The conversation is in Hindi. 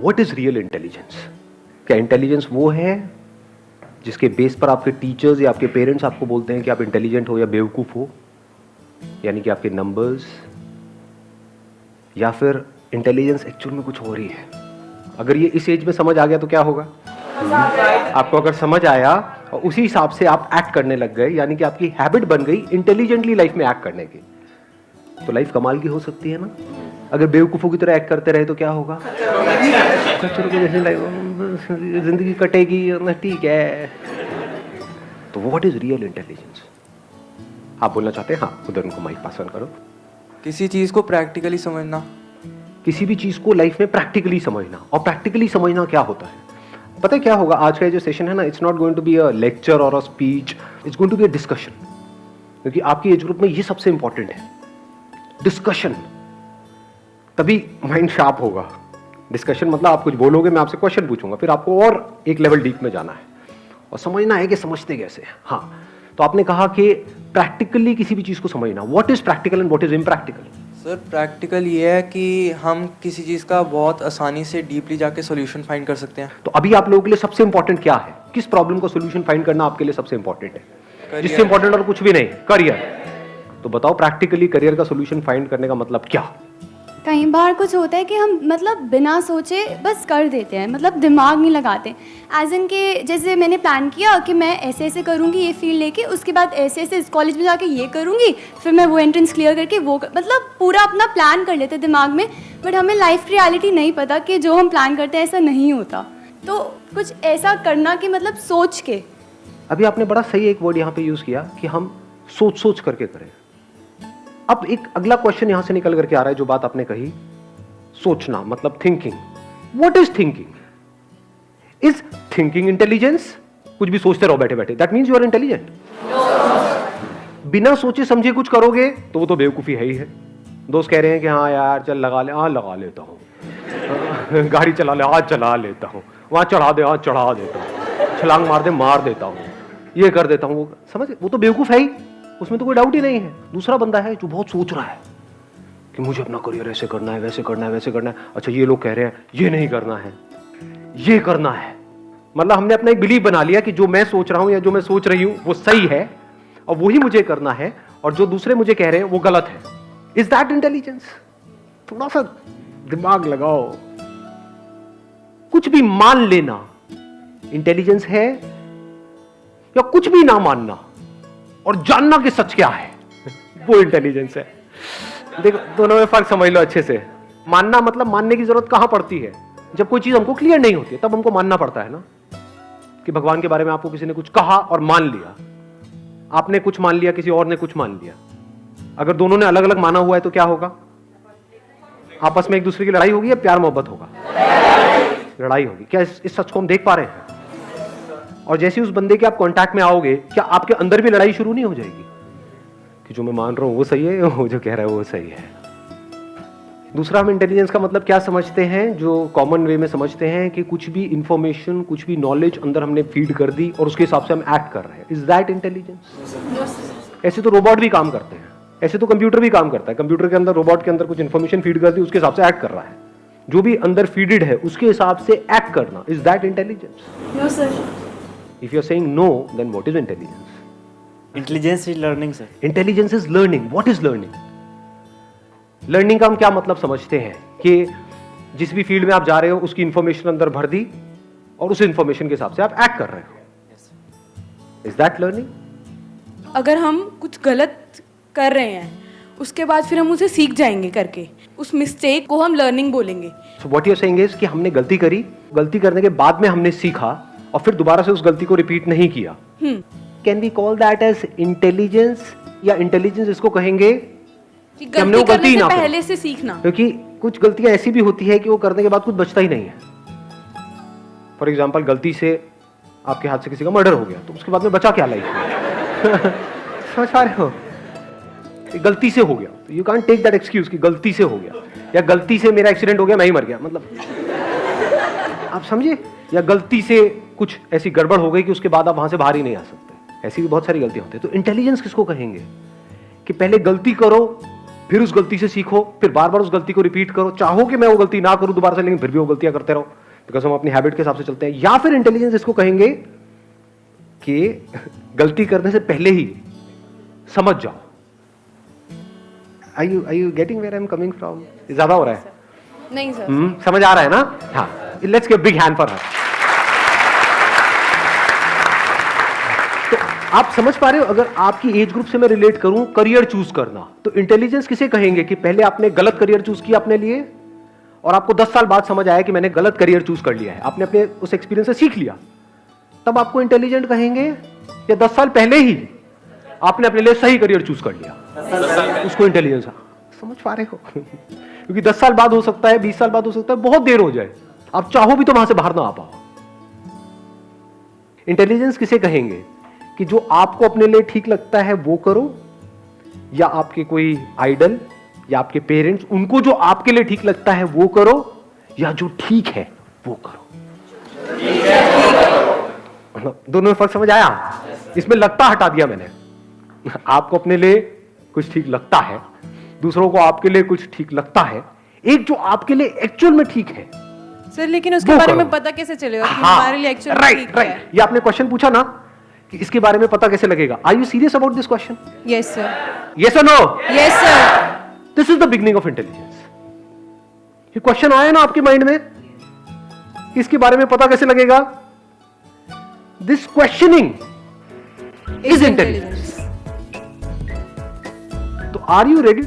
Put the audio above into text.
What is real intelligence? क्या इंटेलिजेंस वो है जिसके बेस पर आपके टीचर्स या आपके पेरेंट्स आपको बोलते हैं कि आप इंटेलिजेंट हो या बेवकूफ हो, यानी कि आपके नंबर्स, या फिर इंटेलिजेंस एक्चुअल में कुछ और ही है? अगर ये इस एज में समझ आ गया तो क्या होगा? आपको अगर समझ आया और उसी हिसाब से आप एक्ट करने लग गए, यानी कि आपकी हैबिट बन गई इंटेलिजेंटली लाइफ में एक्ट करने की, तो लाइफ कमाल की हो सकती है ना? अगर बेवकूफों की तरह एक्ट करते रहे तो क्या होगा? जिंदगी कटेगी, ठीक है। तो व्हाट इज रियल इंटेलिजेंस? आप बोलना चाहते हैं? हाँ, उधर उनको माइक पास ऑन करो। किसी चीज को प्रैक्टिकली समझना। किसी भी चीज को लाइफ में प्रैक्टिकली समझना। और प्रैक्टिकली समझना क्या होता है? पता है क्या होगा? आज का जो सेशन है ना, it's not going to be a lecture or a speech, it's going to be a discussion. क्योंकि आपकी एज ग्रुप में ये सबसे इंपॉर्टेंट है, डिस्कशन। तभी माइंड शार्प होगा। डिस्कशन मतलब आप कुछ बोलोगे, मैं आपसे क्वेश्चन पूछूंगा, फिर आपको और एक लेवल डीप में जाना है और समझना है कि समझते कैसे हैं। हाँ, तो आपने कहा कि प्रैक्टिकली किसी भी चीज को समझना। What is practical and what is impractical? Sir, practical ये है कि हम किसी चीज़ का बहुत आसानी से डीपली जाके सॉल्यूशन फाइंड कर सकते हैं। तो अभी आप लोगों के लिए सबसे इंपॉर्टेंट क्या है? किस प्रॉब्लम को सॉल्यूशन फाइंड करना आपके लिए सबसे इंपॉर्टेंट है? जिससे इंपॉर्टेंट और कुछ भी नहीं, करियर। तो बताओ, प्रैक्टिकली करियर का सॉल्यूशन फाइंड करने का मतलब क्या? कई बार कुछ होता है कि हम मतलब बिना सोचे बस कर देते हैं, मतलब दिमाग नहीं लगाते। एज इन के जैसे मैंने प्लान किया कि मैं ऐसे ऐसे करूँगी ये फील्ड लेके, उसके बाद ऐसे ऐसे इस कॉलेज में जाके ये करूँगी, फिर मैं वो एंट्रेंस क्लियर करके वो मतलब पूरा अपना प्लान कर लेते दिमाग में। बट हमें लाइफ की रियलिटी नहीं पता कि जो हम प्लान करते हैं ऐसा नहीं होता। तो कुछ ऐसा करना कि मतलब सोच के। अभी आपने बड़ा सही एक वर्ड यहाँ पे यूज किया कि हम सोच सोच करके करें। अब एक अगला क्वेश्चन यहां से निकल करके आ रहा है, जो बात आपने कही, सोचना मतलब thinking. What is thinking? Is thinking intelligence? कुछ भी सोचते रहो बैठे बैठे, that means you are intelligent. बिना सोचे समझे कुछ करोगे तो वो तो बेवकूफी है ही है। दोस्त कह रहे हैं कि हाँ यार चल लगा ले, हाँ लगा लेता हूँ। गाड़ी चला ले, आज चला लेता हूँ। वहां चढ़ा दे, आज चढ़ा देता हूँ। छलांग मार दे, मार देता हूँ। ये कर देता हूँ, वो समझ, वो तो बेवकूफ है ही, उसमें तो कोई डाउट ही नहीं है। दूसरा बंदा है जो बहुत सोच रहा है कि मुझे अपना करियर ऐसे करना है, वैसे करना है, वैसे करना है। अच्छा, ये लोग कह रहे हैं ये नहीं करना है, ये करना है। मतलब हमने अपना एक बिलीव बना लिया कि जो मैं सोच रहा हूं या जो मैं सोच रही हूं वो सही है और वही मुझे करना है, और जो दूसरे मुझे कह रहे हैं वो गलत है। Is that intelligence? थोड़ा सा दिमाग लगाओ। कुछ भी मान लेना इंटेलिजेंस है, या कुछ भी ना मानना और जानना कि सच क्या है वो इंटेलिजेंस है। देखो, दोनों में फर्क समझ लो अच्छे से। मानना मतलब मानने की जरूरत कहां पड़ती है? जब कोई चीज हमको क्लियर नहीं होती तब हमको मानना पड़ता है ना। कि भगवान के बारे में आपको किसी ने कुछ कहा और मान लिया, आपने कुछ मान लिया, किसी और ने कुछ मान लिया। अगर दोनों ने अलग अलग माना हुआ है तो क्या होगा? आपस में एक दूसरे की लड़ाई होगी या प्यार मोहब्बत होगा? लड़ाई होगी। क्या इस सच को हम देख पा रहे हैं? और जैसे उस बंदे के आप कांटेक्ट में आओगे, क्या आपके अंदर भी लड़ाई शुरू नहीं हो जाएगी कि जो मैं मान रहा हूं वो सही है, वो जो कह रहा है वो सही है? दूसरा, हम इंटेलिजेंस का मतलब क्या समझते हैं, जो कॉमन वे में समझते हैं कि कुछ भी इंफॉर्मेशन, कुछ भी नॉलेज अंदर हमने फीड कर दी और उसके हिसाब से हम एक्ट कर रहे हैं। Is that intelligence? ऐसे तो रोबोट भी काम करते हैं, ऐसे तो कंप्यूटर भी काम करता है। कंप्यूटर के अंदर, रोबोट के अंदर कुछ इंफॉर्मेशन फीड कर दी, उसके हिसाब से एक्ट कर रहा है। जो भी अंदर फीडेड है उसके हिसाब से एक्ट करना, is that intelligence? No sir. If you are saying no, then what is intelligence? Intelligence is learning, sir. Intelligence is learning. What is learning? Learning का हम क्या मतलब समझते हैं कि जिस भी फील्ड में आप जा रहे हो उसकी इंफॉर्मेशन अंदर भर दी और उस इंफॉर्मेशन के हिसाब से आप एक्ट कर रहे हो। Is that learning? अगर हम कुछ गलत कर रहे हैं उसके बाद फिर हम उसे सीख जाएंगे करके, उस मिस्टेक को हम लर्निंग बोलेंगे। So what you are saying is कि हमने गलती करी, गलती करने के बाद में हमने सीखा और फिर दोबारा से उस गलती को रिपीट नहीं किया। Can we call that as intelligence? या इंटेलिजेंस इसको कहेंगे कि गलती करने से पहले से सीखना। क्योंकि कुछ गलतियां ऐसी भी होती है कि वो करने के बाद कुछ बचता ही नहीं है। फॉर एग्जाम्पल, गलती से आपके हाथ से किसी का मर्डर हो गया तो उसके बाद में बचा क्या लाइफ में? समझ पा रहे हो? गलती से हो गया, you can't take that excuse कि गलती से हो गया, या गलती से मेरा एक्सीडेंट हो गया, मैं ही मर गया। मतलब आप समझे? या गलती से कुछ ऐसी गड़बड़ हो गई कि उसके बाद आप वहां से बाहर ही नहीं आ सकते। ऐसी भी बहुत सारी गलतियां होती है। तो इंटेलिजेंस किसको कहेंगे? कि पहले गलती करो फिर उस गलती से सीखो, फिर बार बार उस गलती को रिपीट करो, चाहो कि मैं वो गलती ना करूं दोबारा से, लेकिन फिर भी वो गलतियां करते रहो, बिकॉज हम अपनी हैबिट के हिसाब से चलते हैं। या फिर इंटेलिजेंस इसको कहेंगे कि गलती करने से पहले ही समझ जाओ। Are you getting where I'm coming from? ज्यादा हो रहा है? नहीं सर। समझ आ रहा है ना? हाँ, let's give big hand for her. तो आप समझ पा रहे हो, अगर आपकी एज ग्रुप से मैं रिलेट करूं, करियर चूज करना, तो इंटेलिजेंस किसे कहेंगे कि पहले आपने गलत करियर चूज किया अपने लिए और आपको 10 साल बाद समझ आया कि मैंने गलत करियर चूज कर लिया है, आपने अपने उस एक्सपीरियंस से सीख लिया, तब आपको इंटेलिजेंट कहेंगे? या 10 साल पहले ही आपने अपने लिए सही करियर चूज कर लिया, उसको इंटेलिजेंस? समझ पा रहे हो? क्योंकि 10 साल बाद हो सकता है, 20 साल बाद हो सकता है, बहुत देर हो जाए, आप चाहो भी तो वहां से बाहर ना आ पाओ। इंटेलिजेंस किसे कहेंगे कि जो आपको अपने लिए ठीक लगता है वो करो, या आपके कोई आइडल या आपके पेरेंट्स, उनको जो आपके लिए ठीक लगता है वो करो, या जो ठीक है वो करो। दोनों में फर्क समझ आया? इसमें लगता हटा दिया मैंने। आपको अपने लिए कुछ ठीक लगता है, दूसरों को आपके लिए कुछ ठीक लगता है, एक जो आपके लिए एक्चुअल में ठीक है सर, लेकिन उसके बारे में पता कैसे चलेगा कि हमारे लिए एक्चुअली ठीक है? ये आपने क्वेश्चन पूछा ना कि इसके बारे में पता कैसे लगेगा। Are you serious about this question? Yes sir. Yes or no? Yes sir. This is the beginning of intelligence. ये क्वेश्चन आया ना आपके माइंड में, इसके बारे में पता कैसे लगेगा? This questioning is intelligence. तो आर यू रेडी